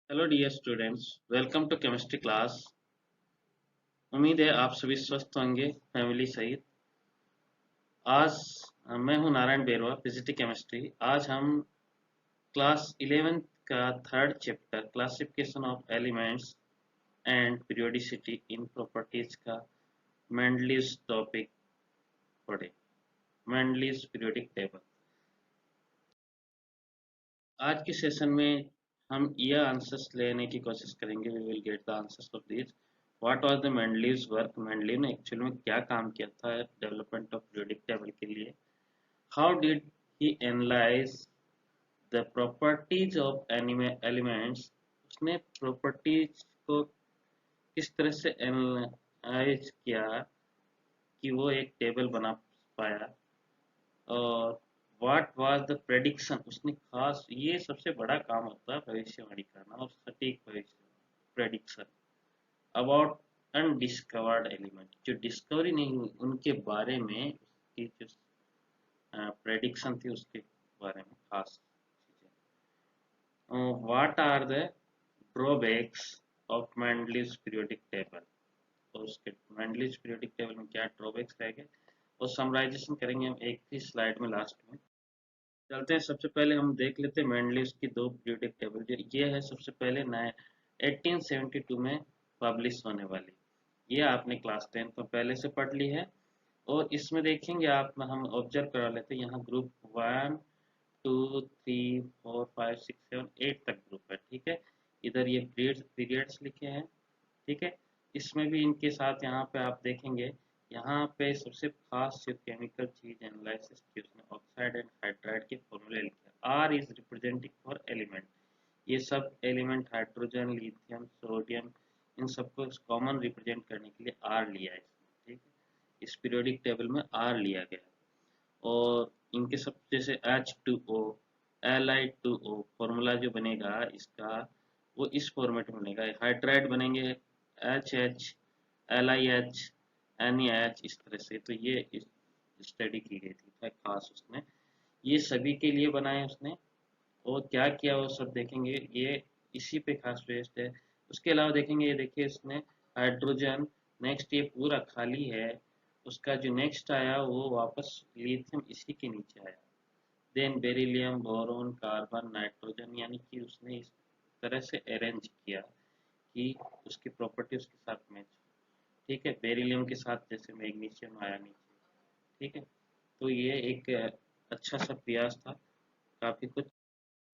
Hello dear students, welcome to chemistry class. उम्मीद है आप सभी स्वस्थ होंगे फैमिली सहित। आज मैं हूं नारायण बेरवा, फिजिक्स केमिस्ट्री। आज हम क्लास 11 का third chapter classification of elements and periodicity in properties का मेंडलीज टॉपिक पढ़े। Mendeleev's periodic table. आज के सेशन में हम यह आंसर्स लेने की कोशिश करेंगे। We will get the answers of this. What was the Mendeleev work? Mendeleev ने एक्चुअल में क्या काम किया था डेवलपमेंट ऑफ पीरियोडिक टेबल के लिए? How did he analyse the properties of elements? उसने प्रॉपर्टीज को किस तरह से एनालाइज किया कि वो एक टेबल बना पाया? और व्हाट वाज द प्रेडिक्शन? उसने खास, ये सबसे बड़ा काम होता है भविष्यवाणी करना और सटीक भविष्य प्रेडिक्शन अबाउट अनडिस्कवर्ड एलिमेंट। जो डिस्कवरी नहीं हुई उनके बारे में उसकी जो प्रेडिक्शन थी उसके बारे में खास चीजें। What are the drawbacks of Mendeleev periodic table? और उसके मेंडलीव पीरियोडिक टेबल में क्या ड्रॉबैक्स रह गए और समराइजेशन करेंगे हम एक ही स्लाइड में लास्ट में। चलते हैं, सबसे पहले हम देख लेते हैं मेंडलीव की दो पीरियोडिक टेबल। जो ये है सबसे पहले नए 1872 में पब्लिश होने वाली। ये आपने क्लास 10 में पहले से पढ़ ली है। और इसमें देखेंगे आप, हम ऑब्जर्व करा लेते हैं, यहाँ ग्रुप 1 2 3 4 5 6 7 8 तक ग्रुप है। ठीक है, इधर ये पीरियड्स लिखे हैं। ठीक है, इसमें भी इनके साथ यहाँ पे आप देखेंगे, यहाँ पे सबसे खास जो केमिकल चीज एनालिसिस की उसने ऑक्साइड एंड हाइड्राइड के फॉर्मूले लिखे। R is representing for element. ये सब एलिमेंट हाइड्रोजन, लिथियम, सोडियम, इन सबको कॉमन रिप्रेजेंट करने के लिए आर लिया है इसमें। ठीक है, इस पीरियोडिक टेबल में आर लिया गया। और इनके सब जैसे H2O, Li2O फॉर्मूला जो बनेगा इसका, वो इस फॉर्मेट में बनेगा। हाइड्राइड बनेंगे HH, LiH, NaH, इस तरह से। तो ये स्टडी की गई थी खास उसने, ये सभी के लिए बनाए उसने। और क्या किया वो सब देखेंगे, ये इसी पे खास बेस्ड है। उसके अलावा देखेंगे, ये देखिए इसने हाइड्रोजन, नेक्स्ट ये पूरा खाली है। उसका जो नेक्स्ट आया वो वापस लिथियम इसी के नीचे आया। Then beryllium, boron, carbon, nitrogen, यानी कि उसने इस तरह से अरेंज किया कि उसकी प्रॉपर्टी उसके साथ मैच। ठीक है, बेरिलियम के साथ जैसे मैग्नीशियम आया नीचे। ठीक है, तो ये एक अच्छा सा प्रयास था, काफी कुछ।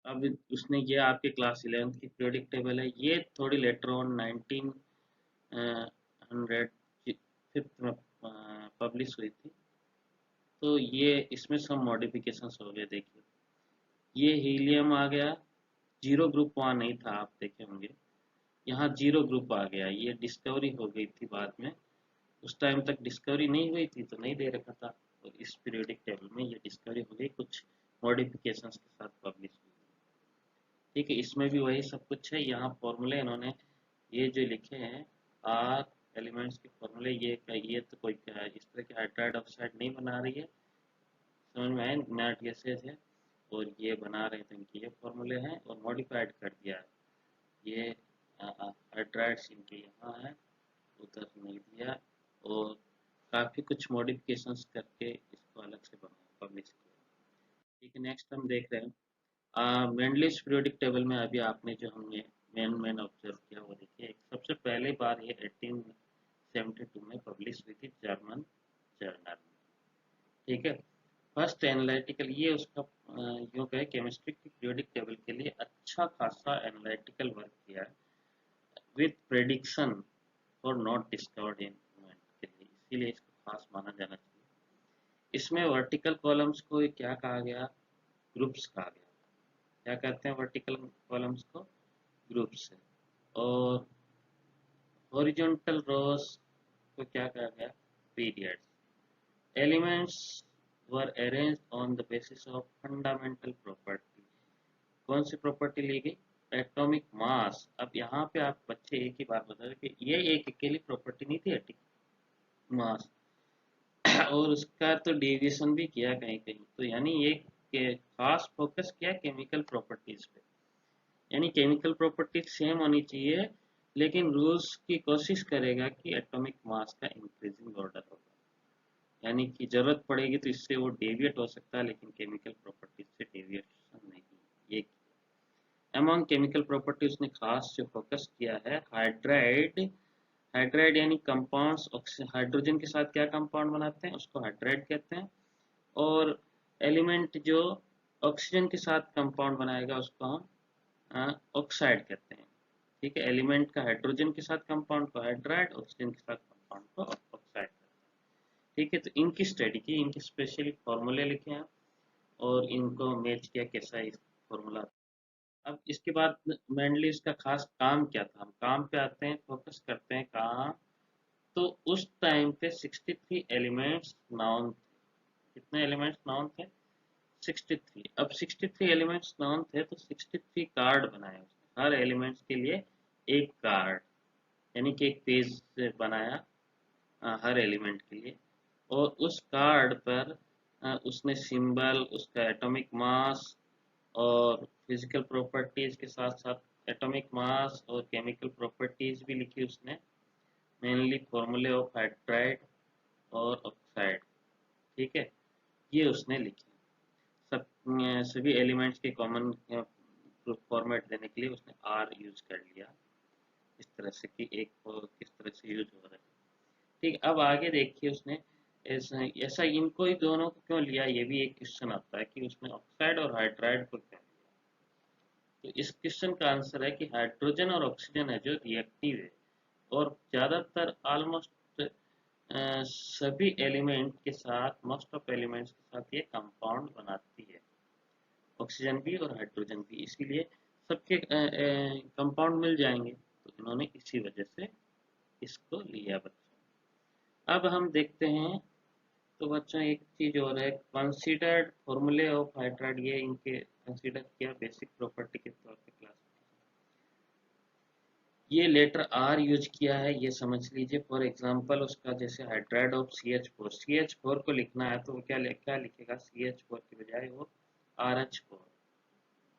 अब उसने ये आपके क्लास 11th की पीरियोडिक टेबल है, ये थोड़ी लेटर ऑन 1900 फिफ्थ में पब्लिश हुई थी। तो ये इसमें सब मॉडिफिकेशंस हो गए। देखिए, ये हीलियम आ गया, जीरो ग्रुप वहाँ नहीं था, आप देखे होंगे। यहाँ जीरो ग्रुप आ गया, ये डिस्कवरी हो गई थी बाद में। उस टाइम तक डिस्कवरी नहीं हुई थी तो नहीं दे रखा था। और इस पीरियोडिक टेबल में ये डिस्कवरी हो गई, कुछ मॉडिफिकेशंस के साथ पब्लिश हुई। ठीक है, इसमें भी वही सब कुछ है। यहाँ फॉर्मूले इन्होंने ये जो लिखे हैं, आर एलिमेंट्स के फॉर्मूले, ये तो कोई इस तरह के हाइड्राइड ऑक्साइड नहीं बना रही है, समझ में आए, नॉट गैसेज है। और ये बना रहे थे, इनके ये फॉर्मूले हैं और मॉडिफाइड कर दिया है। ये हाइड्राइड्स इनके यहाँ है, उधर नहीं दिया। और काफ़ी कुछ मॉडिफिकेशंस करके इसको अलग से बनाया, पब्लिश किया। ठीक है, नेक्स्ट हम देख रहे हैं मेंडलीव पीरियोडिक टेबल में। अभी आपने जो हमने मेन ऑब्जर्व किया वो देखिए, एक सबसे पहली बार ये 1872 में पब्लिश हुई थी जर्मन जर्नल में। ठीक है, फर्स्ट एनालिटिकल, ये उसका यूँ कहे केमिस्ट्री की पीरियोडिक टेबल के लिए अच्छा खासा एनालिटिकल वर्क किया है with prediction for not discovered element के लिए, इसीलिए इसको खास माना जाना चाहिए। इसमें वर्टिकल कॉलम्स को क्या कहा गया? ग्रुप्स कहा गया। क्या कहते हैं वर्टिकल कॉलम्स को? ग्रुप्स। और हॉरिजॉन्टल रोज को क्या कहा गया? Periods. Elements were arranged on the basis of fundamental property. कौन सी प्रॉपर्टी ली गई? Atomic mass. अब यहाँ पे आप बच्चे एक ही बात बता रहे कि ये एक अकेली प्रॉपर्टी नहीं थी एटॉमिक मास, और उसका तो डेविएशन भी किया कहीं कहीं। तो यानी ये खास फोकस किया केमिकल प्रॉपर्टीज पे। यानी केमिकल प्रॉपर्टी सेम होनी चाहिए, लेकिन रूल्स की कोशिश करेगा कि एटॉमिक मास का इंक्रीजिंग ऑर्डर होगा, यानी कि जरूरत पड़ेगी तो इससे वो डेविएट हो सकता है, लेकिन केमिकल प्रॉपर्टी से डेविएशन नहीं। ये अमंग केमिकल प्रॉपर्टी उसने खास जो फोकस किया है हाइड्राइड। हाइड्राइड यानी कंपाउंड्स हाइड्रोजन के साथ क्या कंपाउंड बनाते हैं उसको हाइड्राइड कहते हैं, और एलिमेंट जो ऑक्सीजन के साथ कंपाउंड बनाएगा उसको हम ऑक्साइड कहते हैं। ठीक है, एलिमेंट का हाइड्रोजन के साथ कंपाउंड को हाइड्राइड, ऑक्सीजन के साथ कंपाउंड को ऑक्साइड। ठीक है, तो इनकी स्टडी की, इनके स्पेशली फॉर्मूले लिखे हैं और इनको मैच किया कैसा है फॉर्मूला। अब इसके बाद मेनली इसका खास काम क्या था, हम काम पे आते हैं, फोकस करते हैं कहाँ। तो उस टाइम पे 63 एलिमेंट्स नाउन थे। कितने एलिमेंट्स नाउन थे? 63। अब 63 एलिमेंट्स नाउन थे तो 63 कार्ड बनाए उसने, हर एलिमेंट्स के लिए एक कार्ड, यानी कि एक पेज बनाया हर एलिमेंट के लिए। और उस कार्ड पर उसने सिंबल, उसका एटॉमिक मास और फिजिकल प्रॉपर्टीज के साथ साथ एटॉमिक मास और केमिकल प्रॉपर्टीज भी लिखी उसने, मेनली फॉर्मूले ऑफ हाइड्राइड और ऑक्साइड। ठीक है, ये उसने लिखी। सब सभी एलिमेंट्स के कॉमन फॉर्मेट देने के लिए उसने आर यूज कर लिया, इस तरह से कि एक किस तरह से यूज हो रहा है। ठीक, अब आगे देखिए उसने ऐसा इनको ही दोनों को क्यों लिया, ये भी एक क्वेश्चन आता है कि उसने ऑक्साइड और हाइड्राइड को क्यों लिया। तो इस क्वेश्चन का आंसर है कि हाइड्रोजन और ऑक्सीजन है जो रिएक्टिव है, और ज़्यादातर ऑलमोस्ट सभी एलिमेंट के साथ, मोस्ट ऑफ एलिमेंट्स के साथ ये कंपाउंड बनाती है, ऑक्सीजन भी और हाइड्रोजन भी, इसीलिए सबके कंपाउंड मिल जाएंगे, तो इन्होंने इसी वजह से इसको लिया बच्चों। अब हम देखते हैं, तो बच्चों एक चीज और है, कंसीडर्ड फॉर्मूले ऑफ हाइड्राइड, ये इनके कंसीडर किया बेसिक प्रॉपर्टी के तौर पे क्लास। ये लेटर आर यूज किया है, ये समझ लीजिए। फॉर एग्जांपल उसका जैसे हाइड्राइड ऑफ CH4, CH4 को लिखना है तो वो क्या लिखेगा, CH4 की बजाय वो RH4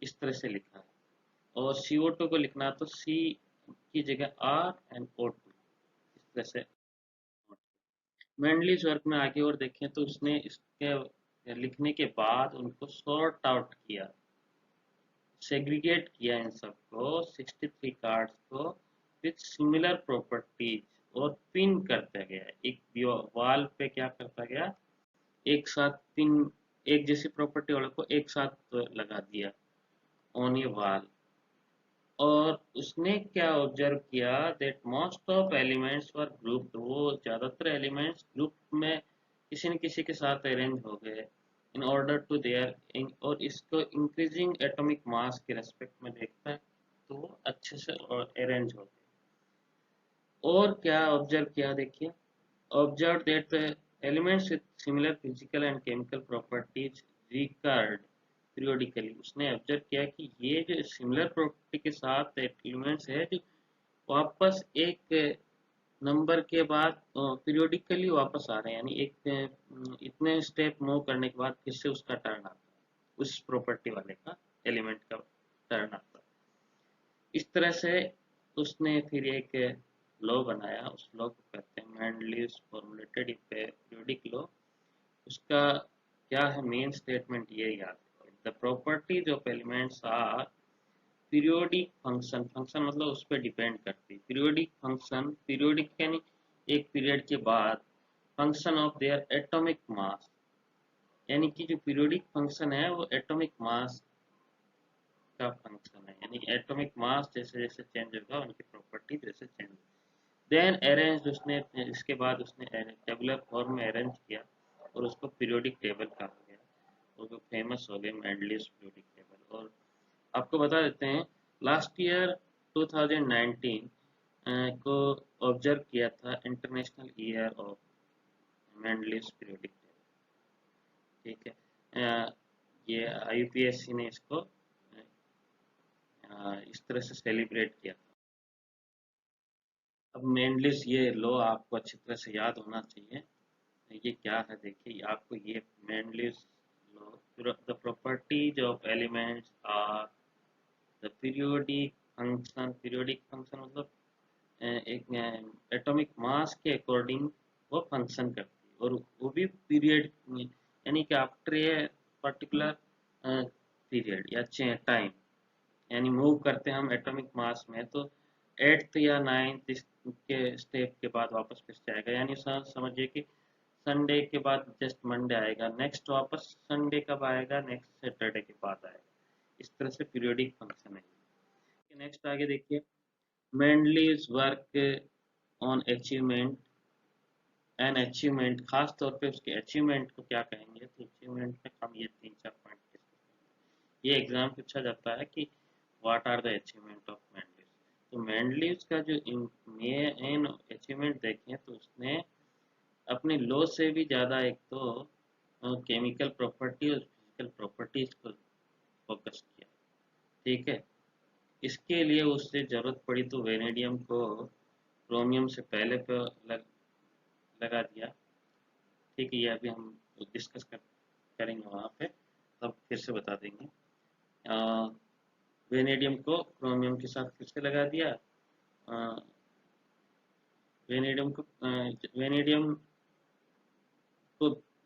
इस तरह से लिखा है। और CO2 को लिखना है तो C की जगह R एंड O2 इस तरह से। मेंडलीज वर्क में आगे और देखें तो उसने इसके लिखने के बाद उनको सॉर्ट आउट किया, सेग्रीगेट किया इन सबको, 63 कार्ड्स को विथ सिमिलर प्रॉपर्टीज, और पिन करता गया, एक वाल पे क्या करता गया, एक साथ पिन, एक जैसी प्रॉपर्टी वालों को एक साथ लगा दिया ऑन ये वाल। और उसने क्या ऑब्जर्व किया, that most of elements were grouped, वो ज़्यादातर एलिमेंट्स ग्रुप में किसी न किसी के साथ अरेंज हो गए, इन ऑर्डर टू देयर, और इसको इंक्रीजिंग एटॉमिक मास के रेस्पेक्ट में देखता है तो वो अच्छे से अरेंज हो गए। और क्या ऑब्जर्व किया देखिए, observe that elements with similar physical and chemical properties record periodically. उसने ऑब्जर्व किया कि ये जो सिमिलर प्रॉपर्टी के साथ एलिमेंट्स है जो वापस एक नंबर के बाद पीरियोडिकली वापस आ रहे हैं, यानी एक इतने स्टेप मूव करने के बाद फिर से उसका टर्न आता है, उस प्रॉपर्टी वाले का एलिमेंट का टर्न आता है। इस तरह से उसने फिर एक लॉ बनाया, उस लॉ को कहते हैं मेंडलीज फॉर्मुलेटेड पीरियोडिक लॉ। उसका क्या है मेन स्टेटमेंट, ये याद है, the properties of elements are periodic function, function मतलब उस पर डिपेंड करती है, पीरियोडिक फंक्शन, पीरियोडिक यानी एक पीरियड के बाद, फंक्शन ऑफ देयर एटॉमिक मास, यानी कि जो पीरियोडिक फंक्शन है वो एटॉमिक मास का फंक्शन है, यानी एटॉमिक मास जैसे जैसे चेंज होगा उनकी प्रॉपर्टी जैसे चेंज। देन अरेंज, उसने इसके बाद उसने टेबुलर फॉर्म में अरेंज किया और उसको पीरियोडिक टेबल कहा गया, और वो फेमस हो गए मेंडलीज पीरियोडिक टेबल। और आपको बता देते हैं लास्ट ईयर 2019 को ऑब्जर्व किया था international year of Mendeleev's periodic table. ठीक है, ये IUPAC ने इसको इस तरह से सेलिब्रेट किया था। अब मेंडलीज ये लो आपको अच्छी तरह से याद होना चाहिए, ये क्या है देखिए आपको, ये Mendeleev's law, the properties of elements are the periodic function मतलब एक एटॉमिक मास के अकॉर्डिंग वो फंक्शन करती है, और वो भी पीरियड में, यानी कि आफ्टर ए पर्टिकुलर पीरियड या टाइम, यानी मूव करते हैं हम एटॉमिक मास में, तो 8th या 9th के स्टेप के बाद वापस फिर से आएगा, यानी समझिए कि संडे के बाद जस्ट मंडे आएगा, नेक्स्ट वापस संडे कब आएगा, नेक्स्ट सैटरडे के बाद आएगा। इस तरह से पीरियोडिक फंक्शन है। नेक्स्ट आगे देखिए, Mendeleev's work on achievement and achievement, खास तौर पे उसके अचीवमेंट को क्या कहेंगे, तो अचीवमेंट में हम ये 3-4 पॉइंट डिस्कस करेंगे। ये एग्जाम पूछा जाता है कि what are the achievement of Mendeleev. तो मेंडलीव का जो मेन अचीवमेंट देखें तो उसने अपने लॉ से भी ज़्यादा एक तो केमिकल प्रॉपर्टी और फिजिकल प्रॉपर्टीज को फोकस किया। ठीक है, इसके लिए उससे ज़रूरत पड़ी तो वेनेडियम को क्रोमियम से पहले लगा दिया। ठीक है, ये अभी हम डिस्कस करेंगे वहाँ पे, तब फिर से बता देंगे। वेनेडियम को क्रोमियम के साथ फिर से लगा दिया। वेनेडियम को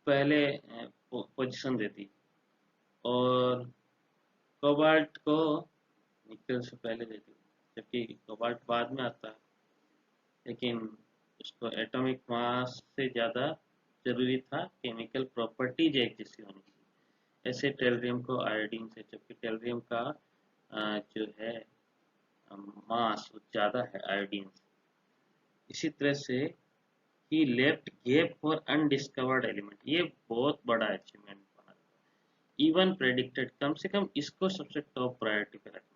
पहले पोजीशन दे दी, और कोबाल्ट को निकल से पहले दे दी, जबकि कोबाल्ट बाद में आता है, लेकिन उसको एटॉमिक मास से ज़्यादा जरूरी था केमिकल प्रॉपर्टीज एक जैसी होनी चाहिए। ऐसे टेलरियम को आयोडीन से, जबकि टेलरियम का जो है मास ज़्यादा है आयोडीन से। इसी तरह से ही left gap for undiscovered element, ये बहुत बड़ा अचीवमेंट बना। इवन प्रेडिक्टेड, कम से कम इसको सबसे टॉप प्रायोरिटी पे रखना।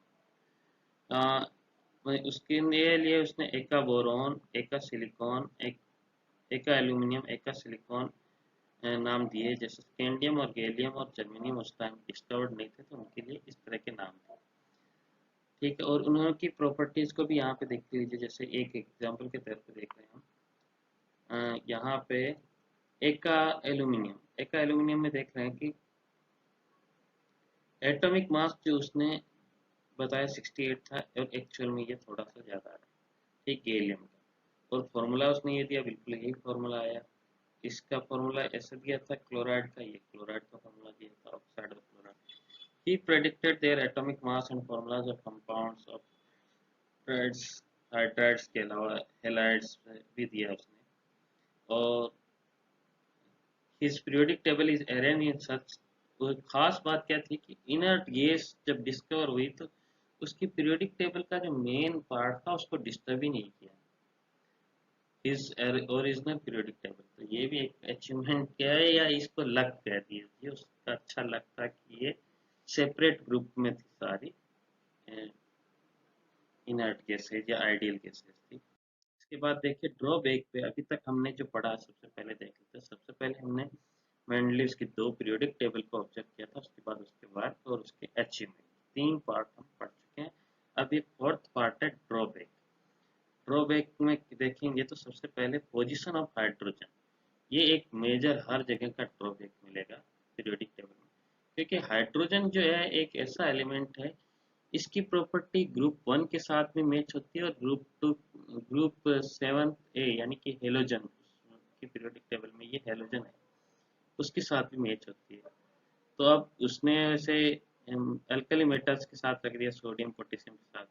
उसके लिए उसने एका बोरॉन, एका सिलिकॉन, एका एल्यूमिनियम, एका सिलिकॉन नाम दिए। जैसे स्कैंडियम और गैलियम और जर्मेनियम उस टाइम डिस्कवर्ड नहीं थे, तो उनके लिए इस तरह के नाम थे। ठीक है, और उनकी प्रॉपर्टीज को भी यहाँ पे देखते लीजिए। जैसे एक एग्जांपल के तौर पे देख रहे हैं हम, यहाँ पे एका एल्यूमिनियम में देख रहे हैं कि एटॉमिक मास जो उसने बताया 68 था, और एक्चुअल में ये थोड़ा सा ज़्यादा है। ठीक, गैलियम का, और फॉर्मूला उसने ये दिया, बिल्कुल यही फॉर्मूला आया। इसका फॉर्मूला ऐसे दिया था क्लोराइड का, ये क्लोराइड का फॉर्मूला दिया था, oxide of chloride. He predicted their atomic mass and formulas of compounds of hydrides के अलावा हेलाइड्स भी दिया उसने। और his periodic table is arranged in such, खास बात क्या थी कि इनर्ट गैस जब डिस्कवर हुई तो उसकी पीरियोडिक टेबल का जो मेन पार्ट था उसको डिस्टर्ब ही नहीं किया, हिज ओरिजिनल पीरियोडिक टेबल। तो ये भी एक अचीवमेंट क्या है, या इसको लक कह दीजिए, उसका अच्छा लक था कि ये सेपरेट ग्रुप में थी सारी इनर्ट गैसेज या आइडियल गैसेज थी। इसके बाद देखिए ड्रॉबैक पे, अभी तक हमने जो पढ़ा सबसे पहले देख लेते हैं। सबसे पहले हमने मेंडलीव की 2 पीरियोडिक टेबल को ऑब्जर्व किया था, उसके बाद उसके वर्क और उसके अचीवमेंट, 3 पार्ट हम पढ़ चुके हैं। अब ये 4th पार्ट है ड्रॉबैक। ड्रॉबैक में देखेंगे तो सबसे पहले पोजीशन ऑफ हाइड्रोजन, ये एक मेजर हर जगह का ड्रॉबैक मिलेगा पीरियोडिक टेबल में, क्योंकि हाइड्रोजन जो है एक ऐसा एलिमेंट है, इसकी प्रॉपर्टी ग्रुप 1 के साथ में मैच होती है, और ग्रुप 7 ए यानी कि हेलोजन की पीरियोडिक टेबल में ये हेलोजन है, उसके साथ भी मैच होती है। तो अब उसने ऐसे अल्कली मेटल्स के साथ रख दिया, सोडियम पोटेशियम के साथ,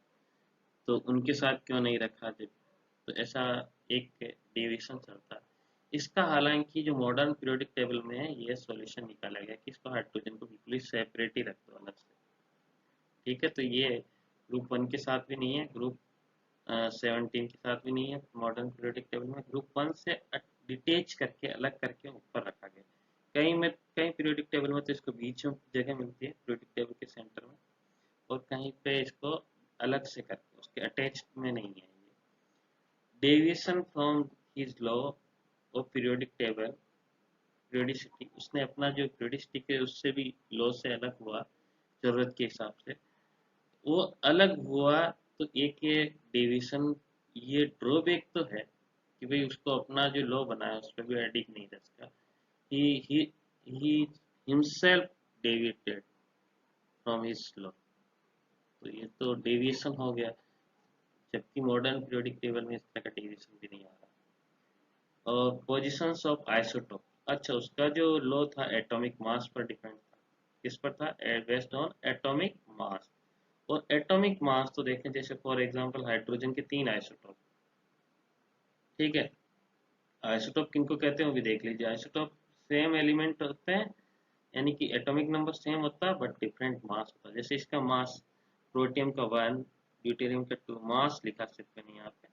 तो उनके साथ क्यों नहीं रखा जब, तो ऐसा एक डेविएशन चलता है इसका। हालांकि जो मॉडर्न पीरियोडिक टेबल में है, ये सॉल्यूशन निकाला गया कि इसको हाइड्रोजन को बिल्कुल ही सेपरेट ही रख दो अलग से। ठीक है, तो ये ग्रुप 1 के साथ भी नहीं है, ग्रुप 17 के साथ भी नहीं है। मॉडर्न पीरियोडिक टेबल में ग्रुप 1 से डिटेच करके, अलग करके ऊपर रखा गया। कई पीरियोडिक टेबल में तो इसको बीच में जगह मिलती है पीरियोडिक टेबल के सेंटर में, और कहीं पे इसको अलग से करके, उसके अटैच में नहीं है। Deviation from his law of periodic table periodicity, उसने अपना जो पीरियोडिसिटी है उससे भी लॉ से अलग हुआ जरूरत के हिसाब से, वो अलग हुआ। तो एक ये डेविएशन, ये ड्रॉबैक तो है कि भाई उसको अपना जो लॉ बनाया उस पर भी एडिट नहीं रह सका। He himself deviated from his law. तो ये तो डेविएशन हो गया, जबकि मॉडर्न पीरियोडिक टेबल में इस तरह का डेविएशन भी नहीं आ रहा। और पोजिशंस ऑफ आइसोटोप, अच्छा उसका जो लॉ था एटॉमिक मास पर डिपेंड था। किस पर था? Based on atomic mass. और एटॉमिक मास तो देखें, जैसे फॉर एग्जांपल हाइड्रोजन के 3 आइसोटोप, ठीक है। आइसोटोप किनको कहते हैं वो भी देख लीजिए। आइसोटोप सेम एलिमेंट होते हैं, यानी कि एटॉमिक नंबर सेम होता है बट डिफरेंट मास होता है। जैसे इसका मास प्रोटियम का 1, ड्यूटेरियम का 2, मास लिखा सिर्फ नहीं यहाँ पे।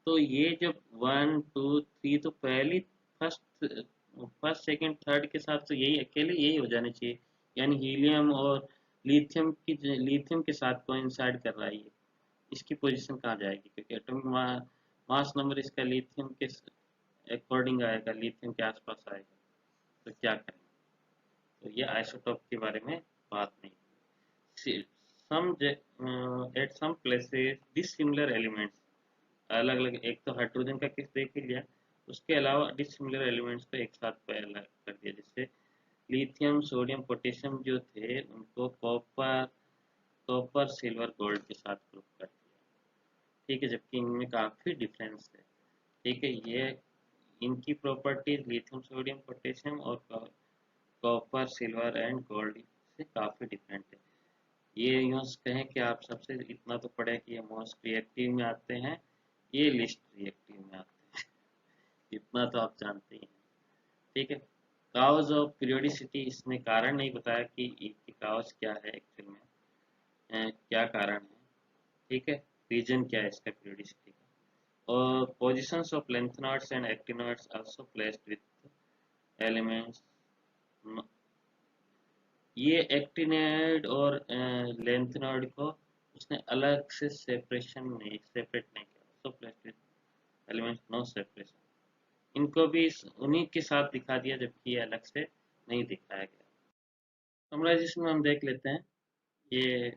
तो ये जब 1 2 3, तो पहली फर्स्ट फर्स्ट सेकंड थर्ड के साथ तो यही अकेले यही हो जाने चाहिए, यानी हीलियम और लिथियम के साथ कोइंसाइड कर रहा है ये। इसकी पोजीशन कहाँ जाएगी, क्योंकि एटॉमिक मास नंबर इसका लिथियम के अकॉर्डिंग आएगा, लिथियम के आसपास आएगा। तो क्या करें? तो ये आइसोटोप के बारे में बात नहीं। Some at some places dissimilar elements, अलग अलग, एक तो हाइड्रोजन का केस देख ही लिया, उसके अलावा डिसिमिलर एलिमेंट्स को एक साथ अलग कर दिया। जैसे लिथियम सोडियम पोटेशियम जो थे उनको कॉपर कॉपर सिल्वर गोल्ड के साथ ग्रुप कर दिया, ठीक है, जबकि इनमें काफ़ी डिफरेंस है। ठीक है, ये इनकी प्रॉपर्टीज लिथियम सोडियम पोटेशियम और कॉपर सिल्वर एंड गोल्ड से काफ़ी डिफरेंट है। ये यूँ कहें कि आप सबसे इतना तो पढ़े कि ये मोस्ट रिएक्टिव में आते हैं, ये लिस्ट रिएक्टिव में आते हैं। इतना तो आप जानते ही हैं, ठीक है। काउज ऑफ पीरियोडिसिटी, इसमें कारण नहीं बताया कि काउज क्या है एक्चुअल में, क्या कारण है, ठीक है, रीजन क्या है इसका पीरियोडिसिटी का। और positions of lanthanoids and actinoids also placed with elements, ये एक्टिनॉइड और लेंथेनॉइड को उसने अलग से सेपरेट नहीं किया, so placed with elements no separation. इनको भी उन्हीं के साथ दिखा दिया, जबकि ये अलग से नहीं दिखाया गया। समराइजेशन में हम देख लेते हैं, ये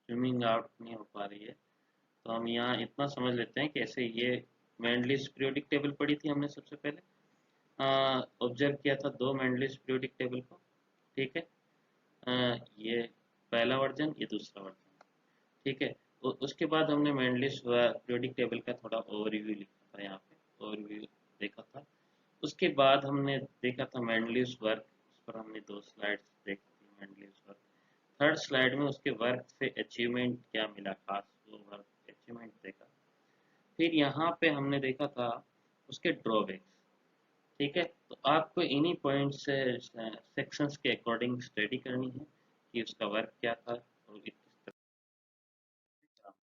स्विमिंग आउट नहीं हो पा रही है, तो हम यहाँ इतना समझ लेते हैं कि ऐसे ये मैंडलिस पीरियोडिक टेबल पढ़ी थी हमने सबसे पहले, ऑब्जर्व किया था 2 मैंडलिस पीरियोडिक टेबल को, ठीक है। ये पहला वर्जन, ये दूसरा वर्जन, ठीक है। उसके बाद हमने मैंडलिस पीरियोडिक टेबल का थोड़ा ओवरव्यू लिखा था, यहाँ पे ओवरव्यू देखा था। उसके बाद हमने देखा था मैंडलिस वर्क, उस पर हमने 2 स्लाइड्स देखी थी मैंडलिस वर्क। थर्ड स्लाइड में उसके वर्क से अचीवमेंट क्या मिला, खास वो वर्क अचीवमेंट देखा। फिर यहाँ पे हमने देखा था उसके ड्रॉबैक्स, ठीक है। तो आपको इन्हीं पॉइंट से सेक्शंस के अकॉर्डिंग स्टडी करनी है कि उसका वर्क क्या था और किस तरह का।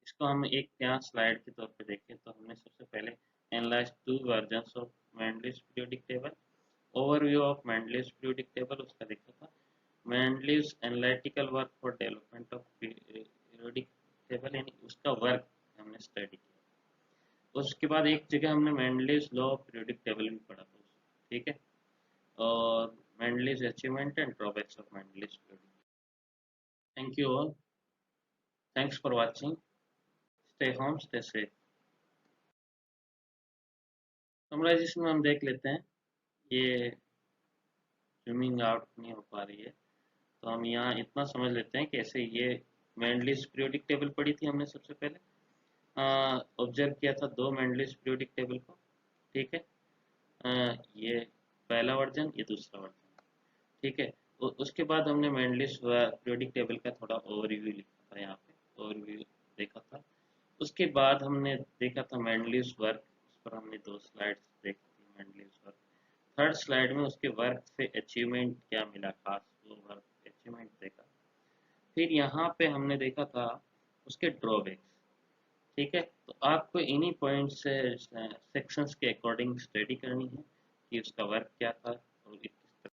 इसको हम एक यहाँ स्लाइड के तौर पे देखें तो हमने सबसे पहले analyse 2 versions of Mendeleev's periodic table, overview of Mendeleev's periodic table उसका देखा था, Mendeleev's analytical work for development of periodic table, यानी उसका वर्क हमने स्टडी किया। उसके बाद एक जगह हमने Mendeleev's law of periodic table भी पढ़ा था, ठीक है। और Mendeleev's achievement and drawbacks of Mendeleev's periodic. Thank you all, thanks for watching, stay home stay safe. Summarisation में हम देख लेते हैं, ये स्विमिंग आउट नहीं हो पा रही है, तो हम यहाँ इतना समझ लेते हैं कि ऐसे ये मैंडलिस पीरियोडिक टेबल पढ़ी थी हमने सबसे पहले, ऑब्जर्व किया था 2 मैंडलिस पीरियोडिक टेबल को, ठीक है। ये पहला वर्जन, ये दूसरा वर्जन, ठीक है। उसके बाद हमने मैंडलिस पीरियोडिक टेबल का थोड़ा ओवरव्यू लिखा था, यहाँ पे ओवरव्यू देखा था। उसके बाद हमने देखा था मैंडलिस वर्क, उस पर हमने 2 स्लाइड्स देखी थी मैंडलिस वर्क। थर्ड स्लाइड में उसके वर्क से अचीवमेंट क्या मिला, खास वो वर्क अचीवमेंट देखा। फिर यहाँ पे हमने देखा था उसके ड्रॉबैक्स, ठीक है। तो आपको इन्हीं पॉइंट से सेक्शंस के अकॉर्डिंग स्टडी करनी है कि उसका वर्क क्या था और